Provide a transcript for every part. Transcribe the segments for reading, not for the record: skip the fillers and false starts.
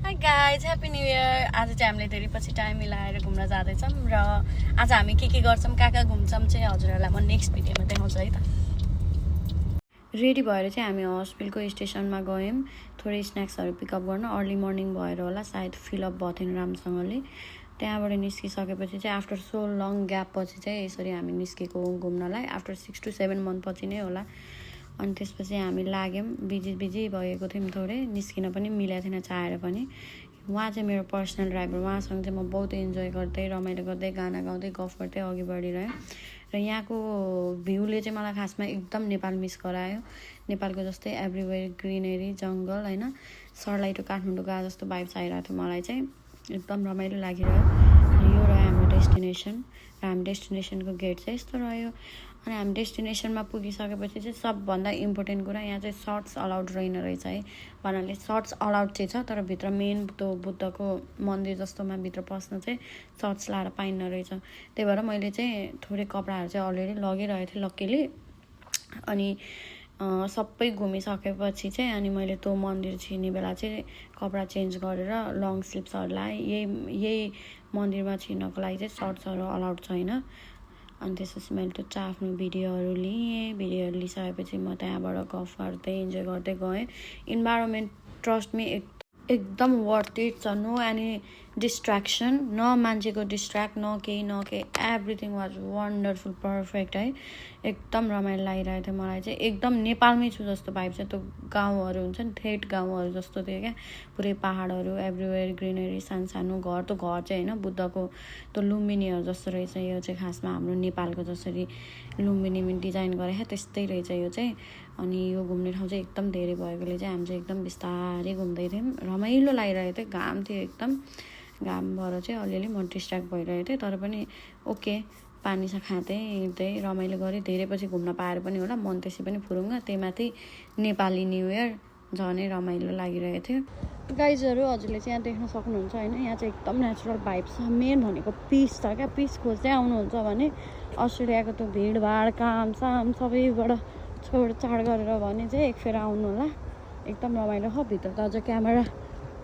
Hi guys happy new year. आज चाहिँ हामीले धेरै पछि टाइम मिलाएर घुम्न जाँदैछौँ र आज हामी के गर्छौँ कहाँ कहाँ घुम्छौँ चाहिँ हजुरहरूलाई म नेक्स्ट भिडियोमा देखाउँछु है त। रेडी भएर चाहिँ हामी हस्पिटलको स्टेसनमा गयौँ थोरै स्न्याक्सहरू पिकअप गर्न। अर्ली मर्निङ भएर होला सायद फिलअप भएको थिएन राम्रोसँगले। त्यहाँबाट निस्किसकेपछि चाहिँ आफ्टर सो लङ ग्याप पछि चाहिँ यसरी हामी निस्केको घुम्नलाई। आफ्टर 6 to 7 मन्थ पछि नै होला। अनि त्यसपछि हामी लाग्यौँ। बिजी भएको थियौँ थोरै, निस्किन पनि मिलेको थिएन चाहेर पनि। उहाँ चाहिँ मेरो पर्सनल ड्राइभर, उहाँसँग चाहिँ म बहुत इन्जोय गर्दै रमाइलो गर्दै गाना गाउँदै गफ गर्दै अघि बढिरहेँ। र यहाँको भ्यूले चाहिँ मलाई खासमा एकदम नेपाल मिस गरायो। नेपालको जस्तै एभ्रिवेयर ग्रिनेरी जङ्गल होइन, सर्लाइटो काठमाडौँ गए जस्तो भाइब्स आइरहेको थियो मलाई चाहिँ। एकदम रमाइलो लागिरह्यो। यो रह्यो हाम्रो डेस्टिनेसन र हामी डेस्टिनेसनको गेट चाहिँ यस्तो रह्यो। अनि हामी डेस्टिनेसनमा पुगिसकेपछि चाहिँ सबभन्दा इम्पोर्टेन्ट कुरा यहाँ चाहिँ सर्ट्स अलाउड रहेन रहेछ है। भन्नाले सर्ट्स अलाउड चाहिँ छ तर भित्र मेन त्यो बुद्धको मन्दिर जस्तोमा भित्र पस्न चाहिँ सर्ट्स लाएर पाइन्न रहेछ। त्यही भएर मैले चाहिँ थोरै कपडाहरू चाहिँ अलरेडी लगिरहेको थिएँ लक्कीले। अनि सबै घुमिसकेपछि चाहिँ अनि मैले त्यो मन्दिर छिर्ने बेला चाहिँ कपडा चेन्ज गरेर लङ स्लिप्सहरू लगाएँ। यही मन्दिरमा छिर्नको लागि चाहिँ सर्ट्सहरू अलाउड छैन। अनि त्यसपछि मैले त्यो आफ्नो भिडियोहरू लिएँ। भिडियोहरू लिइसकेपछि म त्यहाँबाट गफ गर्दै इन्जोय गर्दै गएँ। इन्भाइरोमेन्ट ट्रस्ट मी एकदम वर्थ इट छ। नो एनी डिस्ट्र्याक्सन, न मान्छेको डिस्ट्र्याक्ट न केही एभ्रिथिङ वाज वन्डरफुल पर्फेक्ट है। एकदम रमाइलो लागिरहेको थियो मलाई चाहिँ। एकदम नेपालमै छु जस्तो भाइब चाहिँ। त्यो गाउँहरू हुन्छ नि ठेट गाउँहरू जस्तो थियो क्या। पुरै पहाडहरू एभ्रिवेयर ग्रिनेरी, सानो घर। त्यो घर चाहिँ होइन बुद्धको त्यो लुम्बिनीहरू जस्तो रहेछ। यो चाहिँ खासमा हाम्रो नेपालको जसरी लुम्बिनीमा डिजाइन गरेको त्यस्तै रहेछ यो चाहिँ। अनि यो घुम्ने ठाउँ चाहिँ एकदम धेरै भएकोले चाहिँ हामी चाहिँ एकदम बिस्तारै घुम्दै थियौँ। रमाइलो लागिरहेको थियो। घाम थियो एकदम, घाम भएर चाहिँ अलिअलि म डिस्ट्र्याक्ट भइरहेको थिएँ। तर पनि ओके, पानी खाँदै हिँड्दै रमाइलो गरेँ। धेरै पछि घुम्न पाएर पनि होला, मन त्यसै पनि फुरुङ्गा। त्यही माथि नेपाली न्यु इयर झनै रमाइलो लागिरहेको थियो। गाइजहरू हजुरले चाहिँ यहाँ देख्न सक्नुहुन्छ होइन, यहाँ चाहिँ एकदम नेचुरल भाइब छ। मेन भनेको पिस छ क्या। पिस खोज्दै आउनुहुन्छ भने अस्ट्रेलियाको त्यो भिडभाड कामसाम सबैबाट छोडछाड गरेर भने चाहिँ एक फेर आउनु होला। एकदम रमाइलो छ। भित्र त अझ क्यामेरा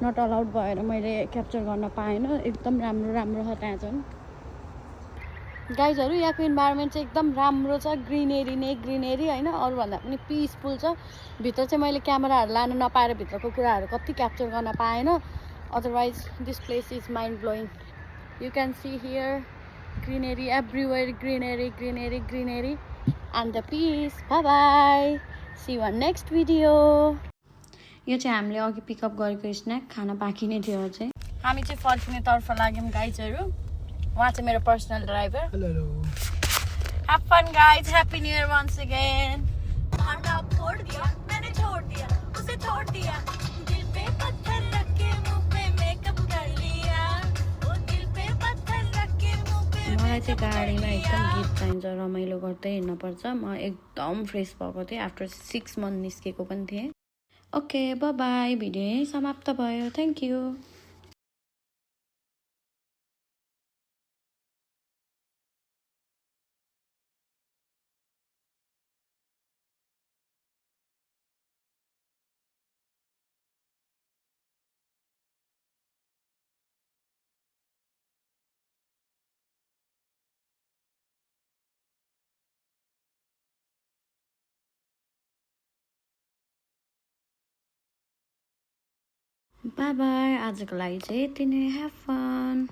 नट अलाउड भएर मैले क्याप्चर गर्न पाएन। एकदम राम्रो छ त्यहाँ चाहिँ। गाइजहरू यहाँको इन्भाइरोमेन्ट चाहिँ एकदम राम्रो छ। ग्रिनेरी नै ग्रिनेरी होइन, अरूभन्दा पनि पिसफुल छ। भित्र चाहिँ मैले क्यामेराहरू लान नपाएर भित्रको कुराहरू कति क्याप्चर गर्न पाएन। Otherwise this place is mind blowing. You can see here greenery everywhere greenery and the peace. Bye bye, see you on next video. यो चाहिँ हामीले अघि पिकअप गरेको स्न्याक खाना बाँकी नै थियो चाहिँ। हामी चाहिँ फर्किनेतर्फ लाग्यौँ गाइजहरू। उहाँ चाहिँ मेरो personal driver. Hello have fun guys, happy new year once again. भांडा फोड़ दिया मैंने, छोड़ दिया उसे तोड़ दिया, दिल पे पत्थर रख के मुंह पे मेकअप कर लिया, वो दिल पे पत्थर रख के मुंह पे। मलाई चाहिँ गाडीमा एकदम गीत चाहिन्छ, रमाइलो गर्दै हिँड्नुपर्छ। म एकदम फ्रेस भएको थिएँ। आफ्टर 6 मन्थ निस्केको पनि थिएँ। ओके बाई बाई, भिडियो यहीँ समाप्त भयो। Thank you. बाई बाई, आजको लागि चाहिँ यति नै। Have fun.